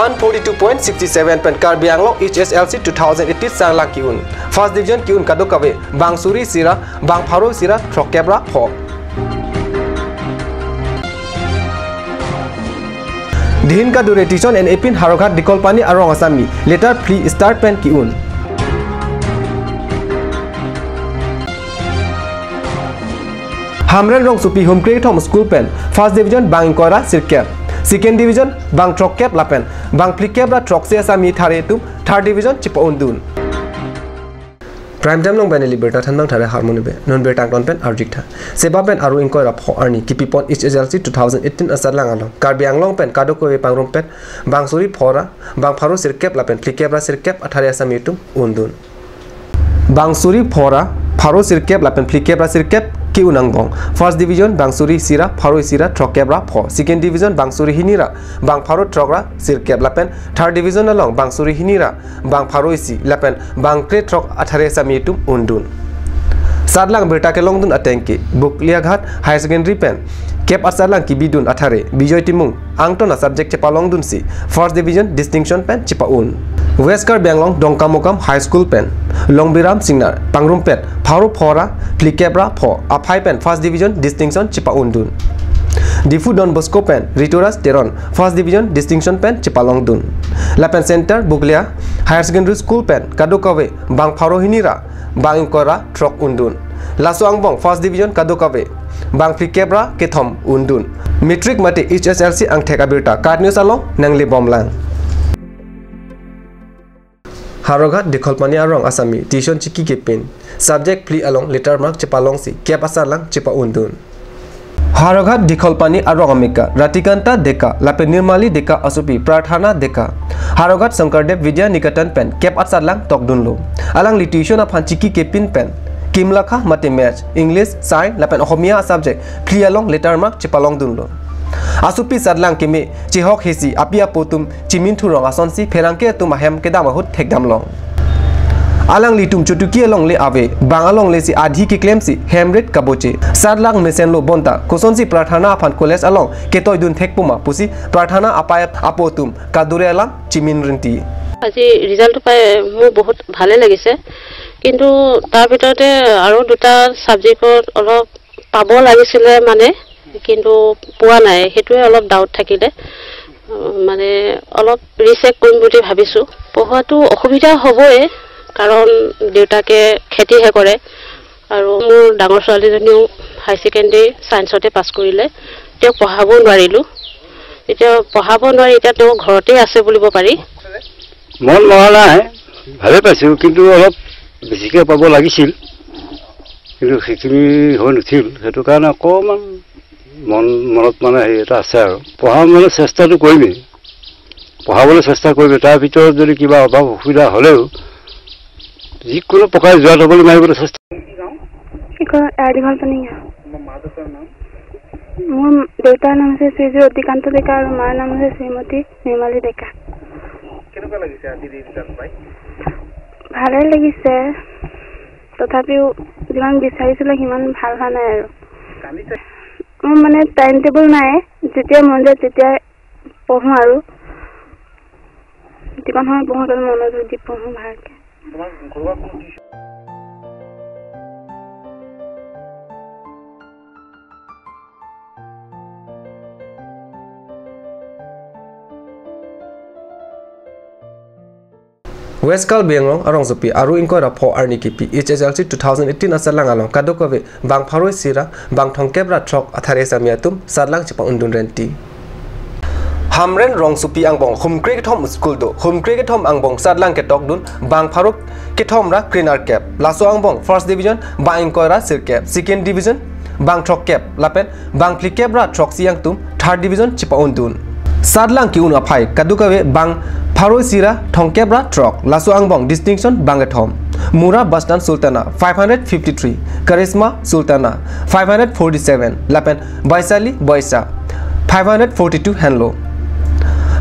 142.67 pen Karbi Anglong HSLC 2018 Sanglang Kiun First Division Kiun Kadokawe Bang Suri Sira Bang Pharo Sira Trokebra Pho Dihin ka duration and epin Haroghat Dikolpani Arong Asami later pre start pen Kiun Hamren Rong Supi Home Create Home School pen First Division Bang Kora Sirkep Second Division Bang Trokep Lapen Bang Plikebra Trokse Asami Tharetum Third Division Chipa Undun Prime time long bani liberta thanbang thare harmony be non be tang ton pen arjik tha seba pen aru inkoi rap arni kipipon HSLC 2018 asarlang along Karbi Anglong pen kadoko we pangrom pen Bang Suri Phora Bang Pharo Sirkep Lapen Plikebra Sirkep Athare Asami tum Undun Bang Suri Phora Pharo Sirkep Lapen Plikebra Sirkep Ki Unangbong First Division Bang Suri Sira Pharo Sira Trokebra Pho Second Division Bang Suri Hinira Bang Pharo Trokra Sirkep Lapen Third Division along Bang Suri Hinira Bang Pharo Isi Lapen Bang Pre Trok Athare Samitum Undun Sadlang Berta ke Longdun Atenki Bukliaghat High Secondary Pen Kep Asalang Ki Bidun Athare Bijoy Timung Angtona subject Chepa Longdun Si First Division Distinction Pen Chepa Un West Karbi Anglong Dongkamokam High School Pen Longbiram Singnar Pangrumpet Pharo Phora Plikebra Pho Aphai Pen First Division Distinction Chepa Undun Difu Don Bosco Pen Ritoras Teron First Division Distinction Pen Chepa Longdun Lapen Center Buglia Higher Secondary School Pen Kadokawe Bang Pharo Hinira Bang Inkora Trok Undun Laso Angbong First Division Kadokawe Bang Plikebra Kethom Undun Metric Mate HSLC Angtheka Birta Card News along Nangli Bomlang Haroghat Dikolpani Arong Asami Tishon Chiki Kipin Subject Plea along Letter Mark Chepalong Si Kep Asalang Chepa Undun Haroghat Dikolpani Arong Amika Ratikanta Deka Lapen Nirmali Deka Asupi Prathana Deka Haroghat Sankardev Vidya Nikatan Pen Kep Asalang Tokdunlo Alang Litigation Aphan Chiki Kipin Pen Kimlakha Mate Match English Sign Lapen Ohomia Subject Plea along Letter Mark Chepalong Dunlo Asupi Sadlang Kimi Chihok Hesi Apia Potum Chimintu Rong Asonsi Perangke Tum Ahem Kedamahut Tekdamlong Alang Litum Chutuki along Le Ave Bang along Lesi Adhi Ki Klemsi Hemret Kaboche Sadlang Mesenlo Bonta Kosonsi Prathana Aphan Koles along Ketoy Dun Thekpuma Pusi Prathana Apayat Apotum Kadure Alang Chimin Rinti আজি result পাই মোৰ বহুত ভালে লাগিছে কিন্তু তাৰ ভিতৰতে আৰু দুটা সাবজেক্টত অলপ পাব লাগিছিল মানে কিন্তু পোৱা নাই হেতুৱে অলপ ডাউট থাকিলে মানে অলপ ৰিচেক কৰিম বুলি ভাবিছো পঢ়াটো অসুবিধা হ'বই কাৰণ দেউতাকে খেতিহে কৰে আৰু মোৰ ডাঙৰ ছোৱালীজনীও হাই সেকেন্ডাৰী সায়েন্সতে পাছ কৰিলে তেওঁ পঢ়াব নোৱাৰিলো এতিয়া পঢ়াব নোৱাৰি এতিয়া তেওঁ ঘৰতে আছে বুলিব পাৰি মন মহলাই ভালে পাইছো কিন্তু অলপ বেছিকে পাব লাগিছিল কিন্তু সেইখিনি হৈ নথিল হেতু কাৰণে অকমান মনত মানে এটা আছে আৰু পঢ়াবলৈ চেষ্টাটো কৰিমেই পঢ়াবলৈ চেষ্টা কৰিবে তাৰ ভিতৰত যদি কিবা অভাৱ অসুবিধা হ'লেও যিকোনো প্ৰকাৰে যোৱা হ'বলৈ মাৰিবলৈ চেষ্টা মোৰ দেউতাৰ নাম আছে শ্ৰী অতিকান্ত ডেকা আৰু মাৰ নাম আছে শ্ৰীমতী নিৰ্মালী ডেকা কেনেকুৱা লাগিছে আজি ৰিজাল্ট পাই ভালে লাগিছে তথাপিও যিমান বিচাৰিছিলো সিমান ভাল হোৱা নাই আৰু মোৰ মানে টাইম টেবল নাই যেতিয়া মন যায় তেতিয়া পঢ়ো আৰু যিমান সময় পঢ়ো তাৰ মনোযোগ দি পঢ়ো ভালকে তোমাৰ ঘৰুৱা কোনো tuition West Karbi Anglong Arong Supi Aru Inkoi Rapho Arni Kipi HSLC 2018 Asalang Along Kadokawe Bang Pharo Sira Bang Thongkebra Trok Athare Samiatum Sadlang Chepa Undun Renti Hamren Rong Supi Angbong Home Cricket Home School Do Home Cricket Home Angbong Sadlang Ketok Dun Bang Pharo Ketomra Krinar Cap Laso Angbong First Division Bang Inkoi Ra Sir Cap Second Division Bang Trok Cap Lapen Bang Plikebra Trok Siang Tum Third Division Chepa Undun Sadlang Kiun Aphai Kadukawe Bang Pharo Sira Thongkebra Trok Laso Angbong Distinction Bangathom Mura Bastan Sultana 553 Charisma Sultana 547 Lapen Baisali Boisa 542 Hanlo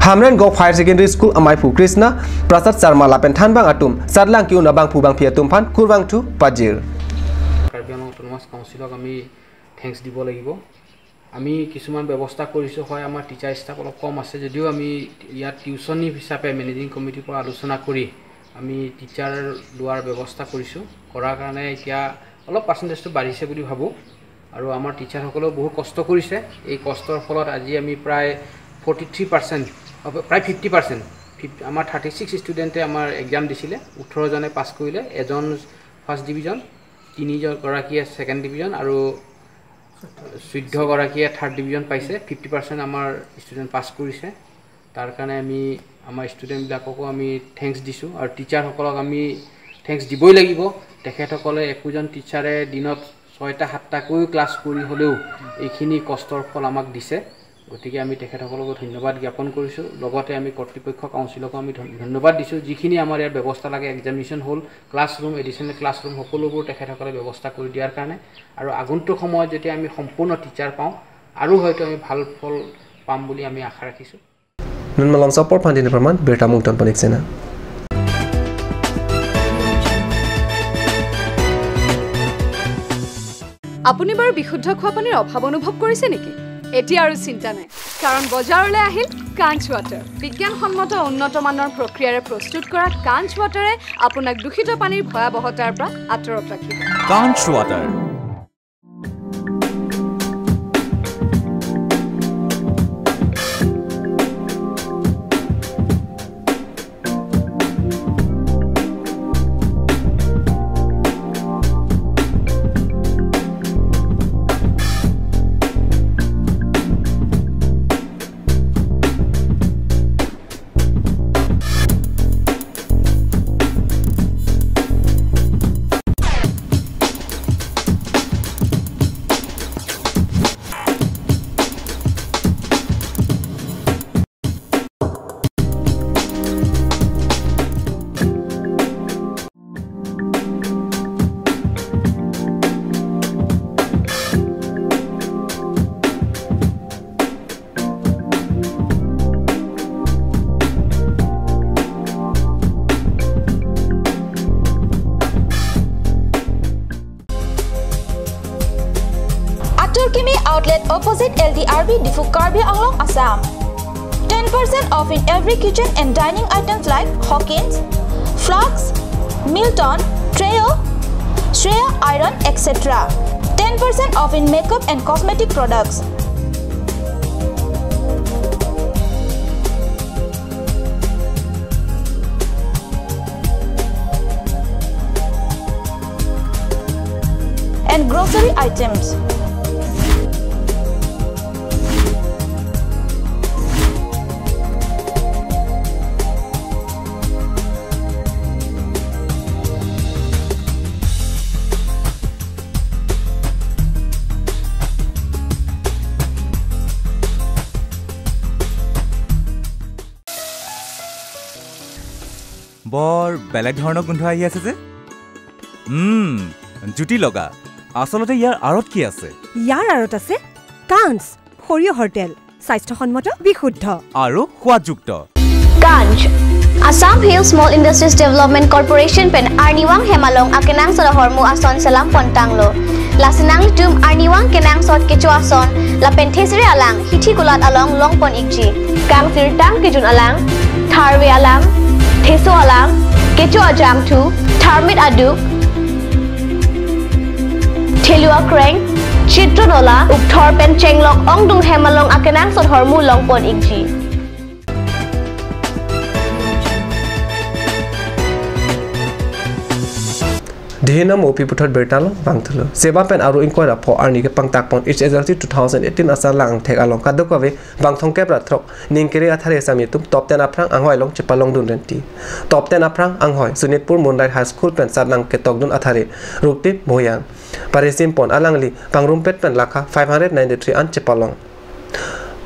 Hamren Go Higher Secondary School Amaipu Krishna Prasad Sarma Lapen Thanbang Atum Sadlang Kiun Abang Pubang Piatum Phan Kurwang to Pajir Karbi Anglong Autonomous Council আমি thanks দিব লাগিব আমি কিছুমান ব্যৱস্থা কৰিছোঁ হয় আমাৰ teacher staff অলপ কম আছে যদিও আমি ইয়াত টিউচনি হিচাপে মেনেজিং কমিটিৰ পৰা আলোচনা কৰি আমি টিচাৰ লোৱাৰ ব্যৱস্থা কৰিছোঁ কৰাৰ কাৰণে এতিয়া অলপ পাৰ্চেণ্টেজটো বাঢ়িছে বুলি ভাবোঁ আৰু আমাৰ টিচাৰসকলেও বহুত কষ্ট কৰিছে এই কষ্টৰ ফলত আজি আমি প্ৰায় 43% প্ৰায় 50% আমাৰ 36 ষ্টুডেণ্টে আমাৰ এক্সাম দিছিলে 18 জনে পাছ কৰিলে এজন ফাৰ্ষ্ট ডিভিজন 3 গৰাকীয়ে ছেকেণ্ড ডিভিজন আৰু 14 গৰাকীয়ে থাৰ্ড ডিভিজন পাইছে 50% আমাৰ ষ্টুডেণ্ট পাছ কৰিছে তাৰ কাৰণে আমি আমাৰ ষ্টুডেণ্টবিলাককো আমি থেংকছ দিছোঁ আৰু টিচাৰসকলক আমি থেংকছ দিবই লাগিব তেখেতসকলে একোজন টিচাৰে দিনত 6টা 7টাকৈ ক্লাছ কৰি হ'লেও এইখিনি কষ্টৰ ফল আমাক দিছে গতিকে আমি তেখেতসকলক ধন্যবাদ জ্ঞাপন কৰিছোঁ লগতে আমি কৰ্তৃপক্ষ কাউন্সিলক আমি ধন্যবাদ দিছোঁ যিখিনি আমাৰ ইয়াৰ ব্যৱস্থা লাগে এক্সামিনেশ্যন হ'ল ক্লাছৰুম এডিশ্যনেল ক্লাছৰুম সকলোবোৰ তেখেতসকলে ব্যৱস্থা কৰি দিয়াৰ কাৰণে আৰু আগন্তুক সময়ত যেতিয়া আমি সম্পূৰ্ণ টিচাৰ পাওঁ আৰু হয়তো আমি ভাল ফল পাম বুলি আমি আশা ৰাখিছোঁ নুনমালং চপৰ ফান্দিনে প্ৰমাণ বেটা মুক্তন পনিকছেনা আপুনি বাৰু বিশুদ্ধ খোৱা পানীৰ অভাৱ অনুভৱ কৰিছে নেকি এতিয়া আৰু চিন্তা নাই কাৰণ বজাৰলৈ আহিল কাঞ্চ ৱাটাৰ বিজ্ঞানসন্মত উন্নত মানৰ প্ৰক্ৰিয়াৰে প্ৰস্তুত কৰা কাঞ্চ ৱাটাৰে আপোনাক দূষিত পানীৰ ভয়াৱহতাৰ পৰা আঁতৰত ৰাখিব কাঞ্চ water Outlet opposite LDRB Difu Karbi Anglong Assam. 10% off in every kitchen and dining items like Hawkins, Flux, Milton, Treo, Shreya Iron, etc. 10% off in makeup and cosmetic products. And grocery items. বৰ বেলেগ ধৰণৰ গোন্ধ আহি আছে যে জুটি লগা আসলতে ইয়াৰ আৰত কি আছে ইয়াৰ আৰত আছে কাঞ্চ সৰিয়হৰ তেল স্বাস্থ্যসন্মত বিশুদ্ধ আৰু সোৱাদযুক্ত Ganj Assam Hill Small Industries Development Corporation pen Arniwang Hemalong akenang sa hormu ason salam pontanglo lasinang tum Arniwang kenang sot kecho ason la penthesri alang hithi kulat along longpon ikji kang sirtang kijun alang tharwe alang Theso alang, kecho ajam tu, tharmit aduk, thelua kreng, chitronola, ukthor pen chenglok ong dung hemalong akenang sot hormu longpon ikji. Dehinam opi puthot bertalong bangthulo seba pen aru inquire pho arni ke pangtak pon HSLC 2018 asal lang thek along kadokave bangthong ke pratrok ningkere athare samitum top 10 aprang anghoi long chepalong dun renti top 10 aprang anghoi sunitpur mondai high school pen sadlang ke tokdun athare rupti boyan parisim pon alangli pangrumpet pen lakha 593 an chepalong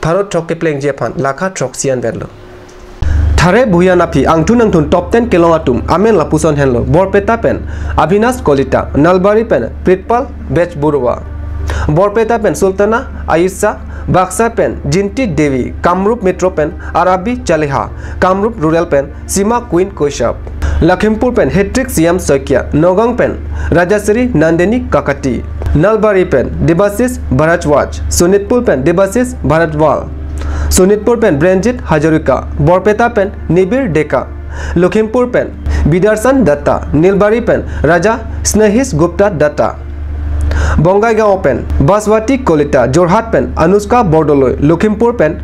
bharat thok ke pleng jepan lakha thok sian verlo Thare buya napi angtun angtun top 10 kilong atum amen lapuson henlo borpeta pen Abhinas Kolita Nalbari pen Pritpal Bech Burwa borpeta pen Sultana Ayisa Baksa pen Jinti Devi Kamrup Metro pen Arabi Chaliha Kamrup Rural pen Sima Queen Koshap Lakhimpur pen Hetrik CM Sokia Nogang pen Rajasri Nandini Kakati Nalbari pen Debasis Bharatwaj Sunitpur pen Debasis Bharatwal Sunitpur pen Branjit Hajarika Borpeta pen Nibir Deka Lakhimpur pen Bidarsan Datta Nilbari pen Raja Snehis Gupta Datta Bongaigaon pen Baswati Kolita Jorhat pen Anushka Bordoloi Lakhimpur pen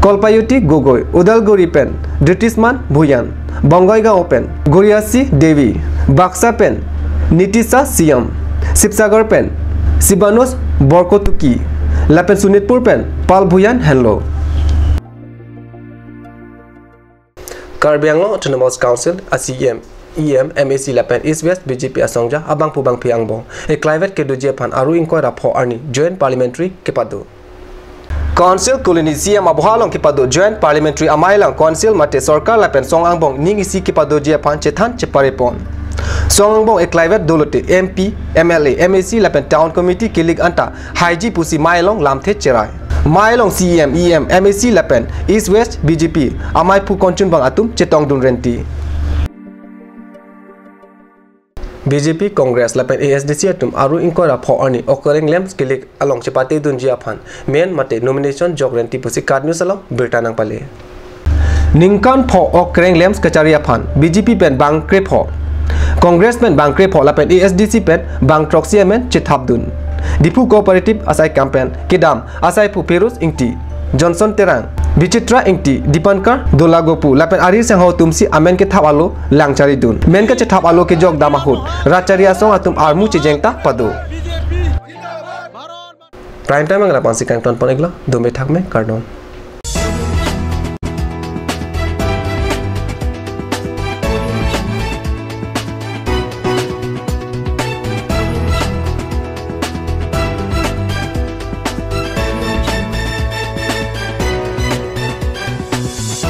Kolpayuti Gogoi Udalguri pen Dritisman Bhuyan Bongaigaon pen Guriasi Devi Baksa pen Nitisa Siam Sipsagar pen Sibanos Borkotuki Lapen Sunitpur pen Pal Bhuyan Henlo Karbi Anglong Autonomous Council ACEM EM MAC Lapen East West BJP Asongja Abang Pubang Piangbong A Clivet Keduji Pan Aru Inko Rapho Arni Joint Parliamentary Kepado Council Koloni CM Abuhalong Kipado Joint Parliamentary Amailang Council Mate Sorkar Lapen Song Angbong Ning isi Kipado Japan Chetan Cheparepon Song Angbong A Clivet Dolote MP MLA MAC Lapen Town Committee Kilig Anta Haiji Pusi Mailong Lamthe Cherai Mailong CEM EM MAC Lapen East West BJP Amai Pu Konchun Bang Atum Chetong Dun Renti BJP Congress Lapen ASDC Atum Aru Inko Rapho Arni Occurring Lems Kilik Along Chepate Dunji Aphan Main Mate Nomination Jog Renti Pusi Card News Along Britanang Pale Ningkan Pho Occurring Lems Kachari Aphan BJP Pen Bang Krepho Congress Pen Bang Krepho Lapen ASDC Pen Bang Troxia Men Chethabdun Dipu Cooperative Asai Campaign Kidam Asai Pu Perus Ingti Johnson Terang Bichitra Ingti Dipankar Dolagopu Lapen Ari Sangho Tumsi Amen ke Thapalo Langchari Dun Men ke Thapalo ke Jog Damahut Racharia Song Atum Armu Chijengta Pado Prime time Angla Pansikan Ton Ponegla Dome Thakme Kardon